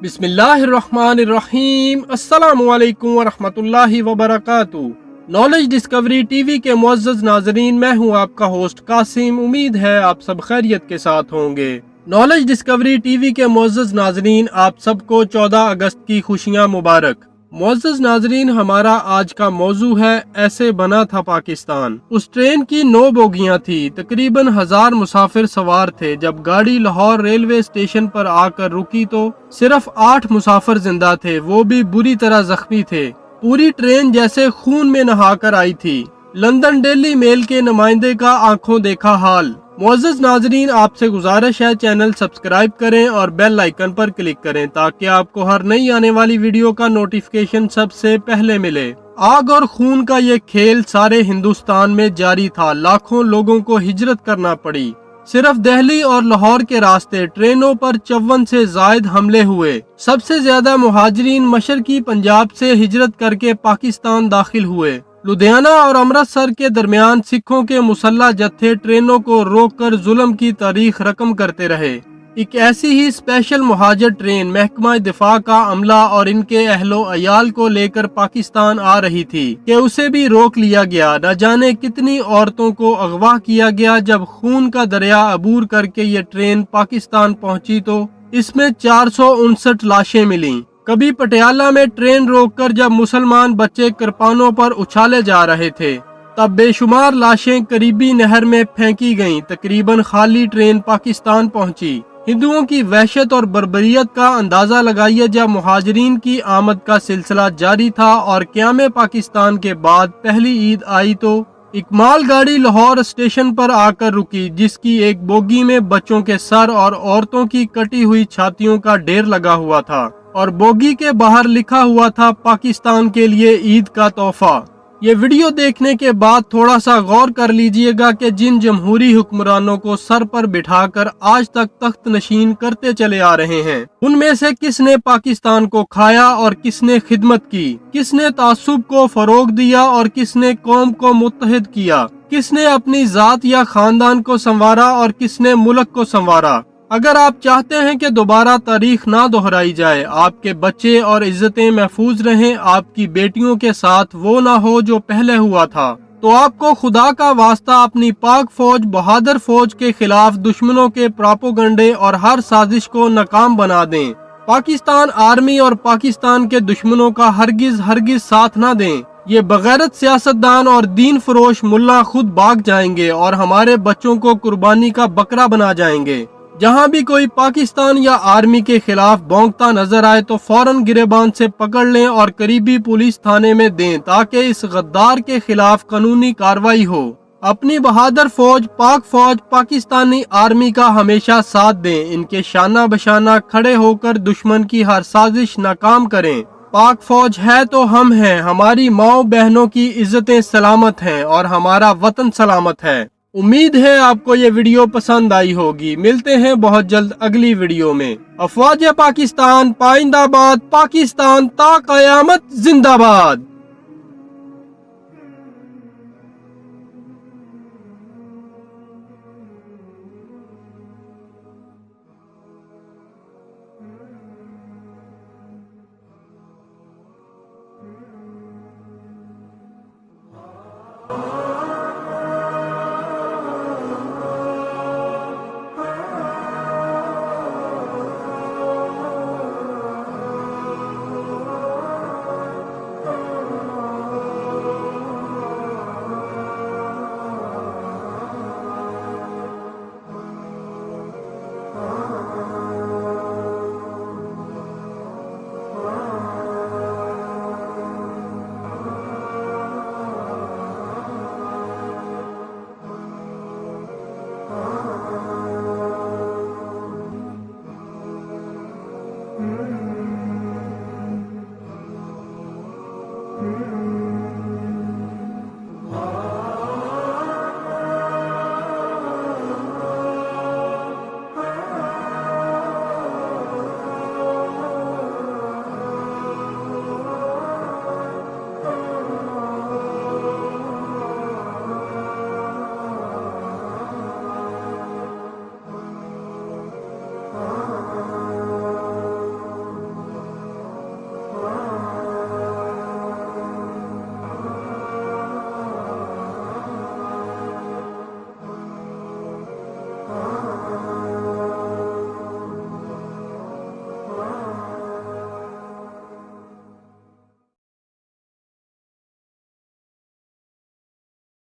बिस्मिल्लाहिर्रहमानिर्रहीम। अस्सलामुअलैकुम वरहमतुल्लाहि वबरकातुहू। नॉलेज डिस्कवरी टीवी के मुअज़्ज़ज़ नाज़रीन, मैं हूँ आपका होस्ट कासिम। उम्मीद है आप सब खैरियत के साथ होंगे। नॉलेज डिस्कवरी टीवी के मुअज़्ज़ज़ नाज़रीन, आप सबको 14 अगस्त की खुशियाँ मुबारक। मुअज़्ज़ज़ नाज़रीन, हमारा आज का मौजू है ऐसे बना था पाकिस्तान। उस ट्रेन की 9 बोगियां थी, तकरीबन 1000 मुसाफिर सवार थे। जब गाड़ी लाहौर रेलवे स्टेशन पर आकर रुकी तो सिर्फ 8 मुसाफिर जिंदा थे, वो भी बुरी तरह जख्मी थे। पूरी ट्रेन जैसे खून में नहाकर आई थी। लंदन डेली मेल के नुमाइंदे का आंखों देखा हाल। मुअज़्ज़ज़ नाज़रीन, आपसे गुजारिश है चैनल सब्सक्राइब करें और बेल आइकन पर क्लिक करें ताकि आपको हर नई आने वाली वीडियो का नोटिफिकेशन सबसे पहले मिले। आग और खून का ये खेल सारे हिंदुस्तान में जारी था। लाखों लोगों को हिजरत करना पड़ी। सिर्फ दिल्ली और लाहौर के रास्ते ट्रेनों पर 54 से जायद हमले हुए। सबसे ज्यादा मुहाजिरीन मशरकी पंजाब से हिजरत करके पाकिस्तान दाखिल हुए। लुधियाना और अमृतसर के दरमियान सिखों के मुसल्लह जत्थे ट्रेनों को रोककर जुल्म की तारीख रकम करते रहे। एक ऐसी ही स्पेशल मुहाजिर ट्रेन महकमा दिफा का अमला और इनके अहलो अयाल को लेकर पाकिस्तान आ रही थी कि उसे भी रोक लिया गया। न जाने कितनी औरतों को अगवा किया गया। जब खून का दरिया अबूर करके ये ट्रेन पाकिस्तान पहुंची तो इसमें 459 लाशें मिलीं। कभी पटियाला में ट्रेन रोककर जब मुसलमान बच्चे कृपानों पर उछाले जा रहे थे, तब बेशुमार लाशें करीबी नहर में फेंकी गईं। तकरीबन खाली ट्रेन पाकिस्तान पहुंची। हिंदुओं की वहशत और बर्बरियत का अंदाजा लगाइए जब मुहाजिरीन की आमद का सिलसिला जारी था और क़याम पाकिस्तान के बाद पहली ईद आई तो एक मालगाड़ी लाहौर स्टेशन पर आकर रुकी, जिसकी एक बोगी में बच्चों के सर और औरतों की कटी हुई छातियों का ढेर लगा हुआ था और बोगी के बाहर लिखा हुआ था पाकिस्तान के लिए ईद का तोहफा। ये वीडियो देखने के बाद थोड़ा सा गौर कर लीजिएगा कि जिन जमहूरी हुक्मरानों को सर पर बिठाकर आज तक तख्त नशीन करते चले आ रहे हैं, उनमें से किसने पाकिस्तान को खाया और किसने खिदमत की, किसने तासुब को फरोग दिया और किसने कौम को मुत्तहिद किया, किसने अपनी जात या खानदान को संवारा और किसने मुल्क को संवारा। अगर आप चाहते हैं कि दोबारा तारीख ना दोहराई जाए, आपके बच्चे और इज्जतें महफूज रहें, आपकी बेटियों के साथ वो ना हो जो पहले हुआ था, तो आपको खुदा का वास्ता अपनी पाक फौज, बहादुर फौज के खिलाफ दुश्मनों के प्रोपेगेंडे और हर साजिश को नाकाम बना दें। पाकिस्तान आर्मी और पाकिस्तान के दुश्मनों का हरगिज साथ ना दें। ये बगैरत सियासतदान और दीन फरोश मुल्ला खुद भाग जाएंगे और हमारे बच्चों को कुर्बानी का बकरा बना जाएंगे। जहां भी कोई पाकिस्तान या आर्मी के खिलाफ भौंकता नजर आए तो फौरन गिरेबान से पकड़ लें और करीबी पुलिस थाने में दें ताकि इस गद्दार के खिलाफ कानूनी कार्रवाई हो। अपनी बहादुर फौज, पाक फौज, पाकिस्तानी आर्मी का हमेशा साथ दें। इनके शाना बशाना खड़े होकर दुश्मन की हर साजिश नाकाम करें। पाक फौज है तो हम हैं, हमारी माओ बहनों की इज्जतें सलामत हैं और हमारा वतन सलामत है। उम्मीद है आपको ये वीडियो पसंद आई होगी। मिलते हैं बहुत जल्द अगली वीडियो में। अफवाज पाकिस्तान पाइंदाबाद, पाकिस्तान ता कयामत जिंदाबाद। ہے۔